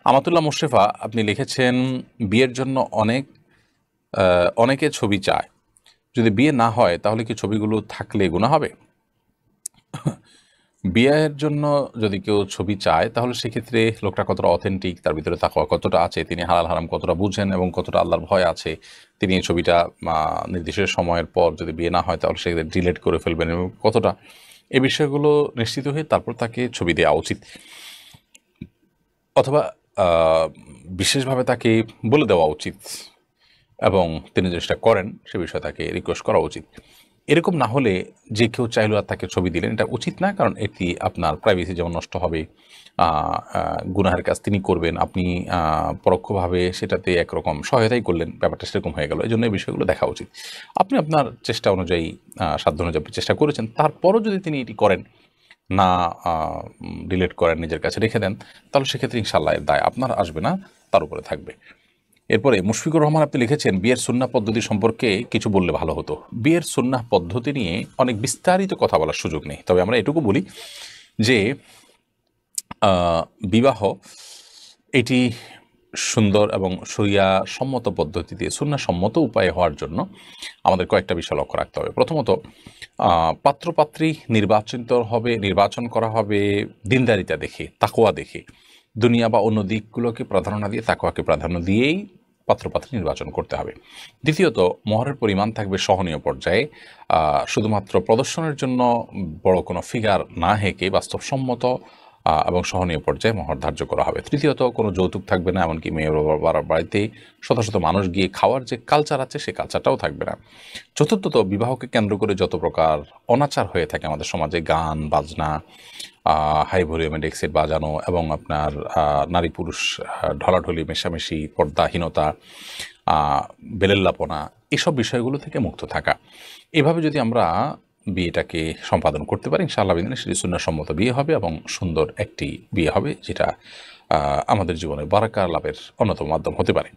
আমাতুল্লাহ মোশরেফা আপনি লিখেছেন, বিয়ের জন্য অনেকে ছবি চায়। যদি বিয়ে না হয় তাহলে কি ছবিগুলো থাকলে গুনাহ হবে? বিয়ের জন্য যদি কেউ ছবি চায় তাহলে সেক্ষেত্রে লোকটা কতটা অথেন্টিক, তার ভিতরে তাকওয়া কতটা আছে, তিনি হালাল হারাম কতটা বুঝেন এবং কতটা আল্লাহর ভয় আছে, তিনি এই ছবিটা নির্দিষ্ট সময়ের পর যদি বিয়ে না হয় তাহলে সেক্ষেত্রে ডিলেট করে ফেলবেন এবং কতটা, এই বিষয়গুলো নিশ্চিত হয়ে তারপর তাকে ছবি দেওয়া উচিত, অথবা বিশেষভাবে তাকে বলে দেওয়া উচিত এবং তিনি জিনিসটা করেন সে বিষয়ে তাকে রিকোয়েস্ট করা উচিত। এরকম না হলে যে কেউ চাইলেও আর তাকে ছবি দিলেন, এটা উচিত না। কারণ এটি আপনার প্রাইভেসি যেমন নষ্ট হবে, গুনাহের কাজ তিনি করবেন, আপনি পরোক্ষভাবে সেটাতে একরকম সহায়তাই করলেন, ব্যাপারটা সেরকম হয়ে গেল। এই জন্য এই বিষয়গুলো দেখা উচিত। আপনি আপনার চেষ্টা অনুযায়ী, সাধ্য অনুযায়ী আপনি চেষ্টা করেছেন, তারপরও যদি তিনি এটি করেন না, ডিলিট করেন, নিজের কাছে রেখে দেন, তাহলে সেক্ষেত্রে ইনশাআল্লাহ এর দায় আপনার আসবে না, তার উপরে থাকবে। এরপরে মুশফিকুর রহমান আপনি লিখেছেন, বিয়ের সুন্নাহ পদ্ধতি সম্পর্কে কিছু বললে ভালো হতো। বিয়ের সুন্নাহ পদ্ধতি নিয়ে অনেক বিস্তারিত কথা বলার সুযোগ নেই, তবে আমরা এটুকু বলি যে বিবাহ এটি সুন্দর এবং শরিয়া সম্মত পদ্ধতিতে সুন্নাহ সম্মত উপায়ে হওয়ার জন্য আমাদের কয়েকটা বিষয় লক্ষ্য রাখতে হবে। প্রথমত, পাত্রপাত্রী নির্বাচন করা হবে দিনদারিতা দেখে, তাকওয়া দেখে। দুনিয়া বা অন্য দিকগুলোকে প্রাধান্য না দিয়ে তাকওয়াকে প্রাধান্য দিয়েই পাত্রপাত্রী নির্বাচন করতে হবে। দ্বিতীয়ত, মহরের পরিমাণ থাকবে সহনীয় পর্যায়ে, শুধুমাত্র প্রদর্শনের জন্য বড় কোনো ফিগার না হেঁকে বাস্তবসম্মত এবং সহনীয় পর্যায়ে মহর ধার্য করা হবে। তৃতীয়ত, কোনো যৌতুক থাকবে না, এমনকি মেয়ের বাবার বাড়িতে শত শত মানুষ গিয়ে খাওয়ার যে কালচার আছে সেই কালচারটাও থাকবে না। চতুর্থত, বিবাহকে কেন্দ্র করে যত প্রকার অনাচার হয়ে থাকে আমাদের সমাজে, গান বাজনা, হাই ভলিউমে ডেক সেট বাজানো এবং আপনার নারী পুরুষ ঢলাঢলি মেশামেশি, পর্দাহীনতা, বেলেল্লাপনা, এসব বিষয়গুলো থেকে মুক্ত থাকা। এভাবে যদি আমরা বিয়েটাকে সম্পাদন করতে পারি, ইনশাআল্লাহ বিদিনে সেটি সুন্নাহসম্মত বিয়ে হবে এবং সুন্দর একটি বিয়ে হবে, যেটা আমাদের জীবনে বারাকা লাভের অন্যতম মাধ্যম হতে পারে।